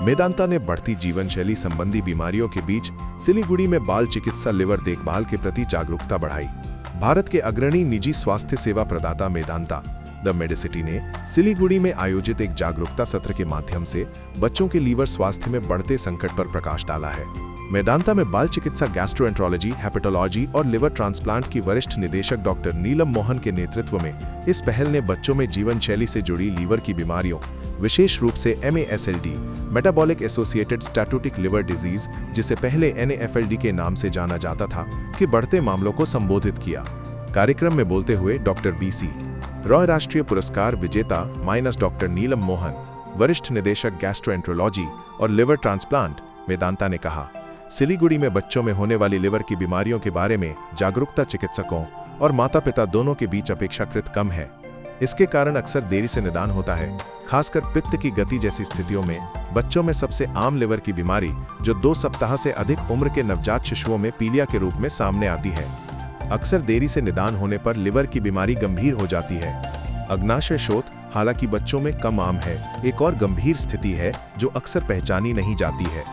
मेदांता ने बढ़ती जीवन शैली संबंधी बीमारियों के बीच सिलीगुड़ी में बाल चिकित्सा लिवर देखभाल के प्रति जागरूकता बढ़ाई। भारत के अग्रणी निजी स्वास्थ्य सेवा प्रदाता मेदांता द मेडिसिटी ने सिलीगुड़ी में आयोजित एक जागरूकता सत्र के माध्यम से बच्चों के लीवर स्वास्थ्य में बढ़ते संकट पर प्रकाश डाला है। मेदांता में बाल चिकित्सा, गैस्ट्रोएंट्रोलॉजी, हेपेटोलॉजी और लिवर ट्रांसप्लांट की वरिष्ठ निदेशक डॉक्टर नीलम मोहन के नेतृत्व में इस पहल ने बच्चों में जीवन शैली से जुड़ी लीवर की बीमारियों, विशेष रूप से MASLD, metabolic associated steatotic liver disease, जिसे पहले NAFLD के नाम से जाना जाता था, के बढ़ते मामलों को संबोधित किया। कार्यक्रम में बोलते हुए डॉक्टर BC रॉय, राष्ट्रीय पुरस्कार विजेता डॉक्टर नीलम मोहन, वरिष्ठ निदेशक गैस्ट्रोएंट्रोलॉजी और लिवर ट्रांसप्लांट, मेदांता ने कहा, सिलीगुड़ी में बच्चों में होने वाली लिवर की बीमारियों के बारे में जागरूकता चिकित्सकों और माता पिता दोनों के बीच अपेक्षाकृत कम है। इसके कारण अक्सर देरी से निदान होता है, खासकर पित्त की गति जैसी स्थितियों में। बच्चों में सबसे आम लिवर की बीमारी, जो 2 सप्ताह से अधिक उम्र के नवजात शिशुओं में पीलिया के रूप में सामने आती है। अक्सर देरी से निदान होने पर लिवर की बीमारी गंभीर हो जाती है। अग्नाशय शोथ, हालांकि बच्चों में कम आम है, एक और गंभीर स्थिति है जो अक्सर पहचानी नहीं जाती है।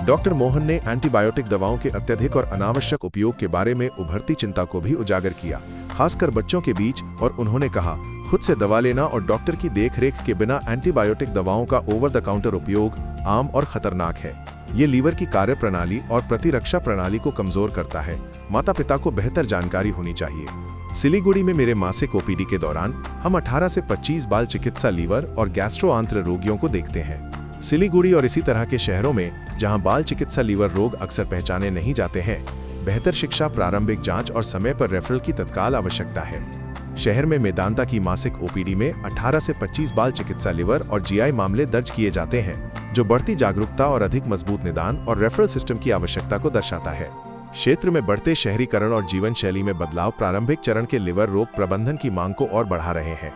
डॉक्टर मोहन ने एंटीबायोटिक दवाओं के अत्यधिक और अनावश्यक उपयोग के बारे में उभरती चिंता को भी उजागर किया, खासकर बच्चों के बीच, और उन्होंने कहा, खुद से दवा लेना और डॉक्टर की देखरेख के बिना एंटीबायोटिक दवाओं का ओवर द काउंटर उपयोग आम और खतरनाक है। ये लीवर की कार्यप्रणाली और प्रतिरक्षा प्रणाली को कमजोर करता है। माता पिता को बेहतर जानकारी होनी चाहिए। सिलीगुड़ी में मेरे मासिक OPD के दौरान हम 18 से 25 बाल चिकित्सा लीवर और गैस्ट्रो आंत्र रोगियों को देखते हैं। सिलीगुड़ी और इसी तरह के शहरों में जहां बाल चिकित्सा लीवर रोग अक्सर पहचाने नहीं जाते हैं, बेहतर शिक्षा, प्रारंभिक जांच और समय पर रेफरल की तत्काल आवश्यकता है। शहर में मेदांता की मासिक OPD में 18 से 25 बाल चिकित्सा लिवर और GI मामले दर्ज किए जाते हैं, जो बढ़ती जागरूकता और अधिक मजबूत निदान और रेफरल सिस्टम की आवश्यकता को दर्शाता है। क्षेत्र में बढ़ते शहरीकरण और जीवन शैली में बदलाव प्रारंभिक चरण के लिवर रोग प्रबंधन की मांग को और बढ़ा रहे हैं।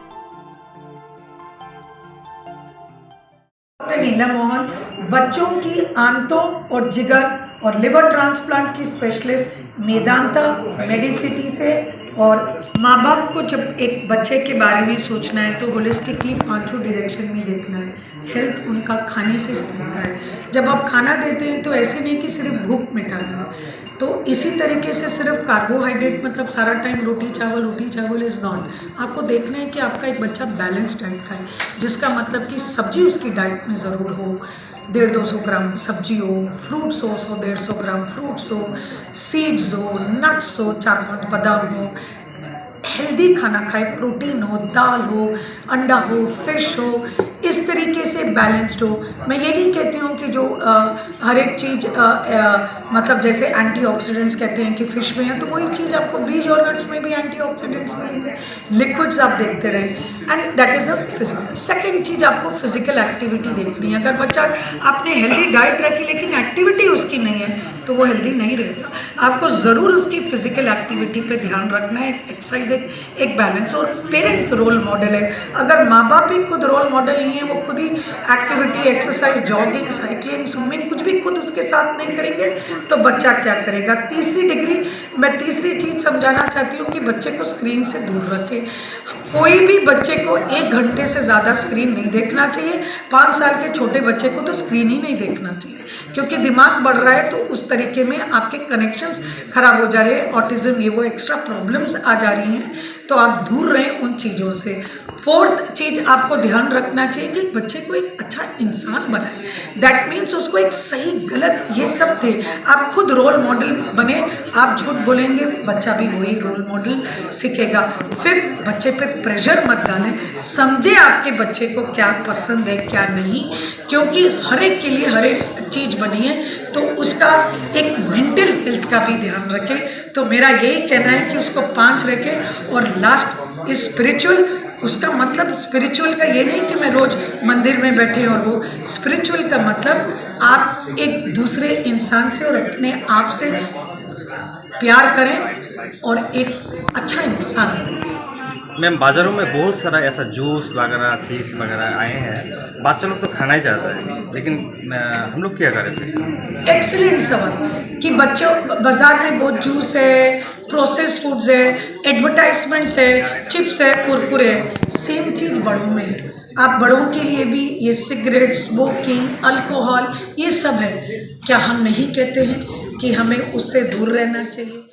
नीलम मोहन बच्चों की आंतों और जिगर और लिवर ट्रांसप्लांट की स्पेशलिस्ट मेदांता मेडिसिटी से। और माँ बाप को जब एक बच्चे के बारे में सोचना है तो होलिस्टिकली 5 डायरेक्शन में देखना है। हेल्थ उनका खाने से बनता है। जब आप खाना देते हैं तो ऐसे नहीं कि सिर्फ भूख मिटाना है, तो इसी तरीके से सिर्फ कार्बोहाइड्रेट मतलब सारा टाइम रोटी चावल इज़ नॉट। आपको देखना है कि आपका एक बच्चा बैलेंस डाइट खाए, जिसका मतलब कि सब्जी उसकी डाइट में ज़रूर हो, 150-200 ग्राम सब्जी हो, फ्रूट्स हो 100-150 ग्राम फ्रूट्स हो, सीड्स हो, नट्स हो, 4-5 बादाम हो, हेल्दी खाना खाए, प्रोटीन हो, दाल हो, अंडा हो, फिश हो, इस तरीके से बैलेंस्ड हो। मैं ये नहीं कहती हूँ कि जो हर एक चीज़ मतलब जैसे एंटीऑक्सीडेंट्स कहते हैं कि फ़िश में है, तो वही चीज़ आपको बीज और नट्स में भी एंटीऑक्सीडेंट्स मिलेंगे। लिक्विड्स आप देखते रहें and that is the physical. Second चीज़, आपको फिजिकल एक्टिविटी देखनी है। अगर बच्चा आपने हेल्दी डाइट रखी लेकिन एक्टिविटी उसकी नहीं है तो वो हेल्दी नहीं रहेगा। आपको ज़रूर उसकी फिजिकल एक्टिविटी पे ध्यान रखना है, एक्सरसाइज, एक बैलेंस। और पेरेंट्स रोल मॉडल है। अगर माँ बाप ही खुद रोल मॉडल नहीं है, वो खुद ही activity, exercise, jogging, cycling, swimming कुछ भी खुद उसके साथ नहीं करेंगे तो बच्चा क्या करेगा। मैं तीसरी चीज़ समझाना चाहती हूँ कि बच्चे को स्क्रीन से दूर रखें। कोई भी बच्चे को 1 घंटे से ज़्यादा स्क्रीन नहीं देखना चाहिए। 5 साल के छोटे बच्चे को तो स्क्रीन ही नहीं देखना चाहिए, क्योंकि दिमाग बढ़ रहा है तो उस तरीके में आपके कनेक्शंस खराब हो जा रहे हैं, ऑटिज्म, ये वो एक्स्ट्रा प्रॉब्लम्स आ जा रही हैं, तो आप दूर रहें उन चीज़ों से। 4th चीज़ आपको ध्यान रखना चाहिए कि बच्चे को एक अच्छा इंसान बनाए। दैट मीन्स उसको एक सही गलत ये सब दे। आप खुद रोल मॉडल बने। आप झूठ बोलेंगे, बच्चा भी वही रोल मॉडल सीखेगा। फिर बच्चे पे प्रेशर मत डालें। समझे आपके बच्चे को क्या पसंद है क्या नहीं, क्योंकि हर एक के लिए हर एक चीज़ बनी है, तो उसका एक मेंटल हेल्थ का भी ध्यान रखें। तो मेरा यही कहना है कि उसको 5 रखें। और लास्ट स्पिरिचुअल, उसका मतलब स्पिरिचुअल का ये नहीं कि मैं रोज मंदिर में बैठे, और वो स्पिरिचुअल का मतलब आप एक दूसरे इंसान से और अपने आप से प्यार करें और एक अच्छा इंसान बनें। मैम, बाज़ारों में बहुत सारा ऐसा जूस वगैरह, चिप्स वगैरह आए हैं। बच्चा लोग तो खाना ही चाहता है, लेकिन हम लोग क्या करें फिर? एक्सीलेंट सवाल कि बच्चों बाजार में बहुत जूस है, प्रोसेस फूड्स है, एडवर्टाइजमेंट्स है, चिप्स है, कुरकुरे है। सेम चीज़ बड़ों में है। आप बड़ों के लिए भी ये सिगरेट, स्मोकिंग, अल्कोहल ये सब है। क्या हम नहीं कहते हैं कि हमें उससे दूर रहना चाहिए?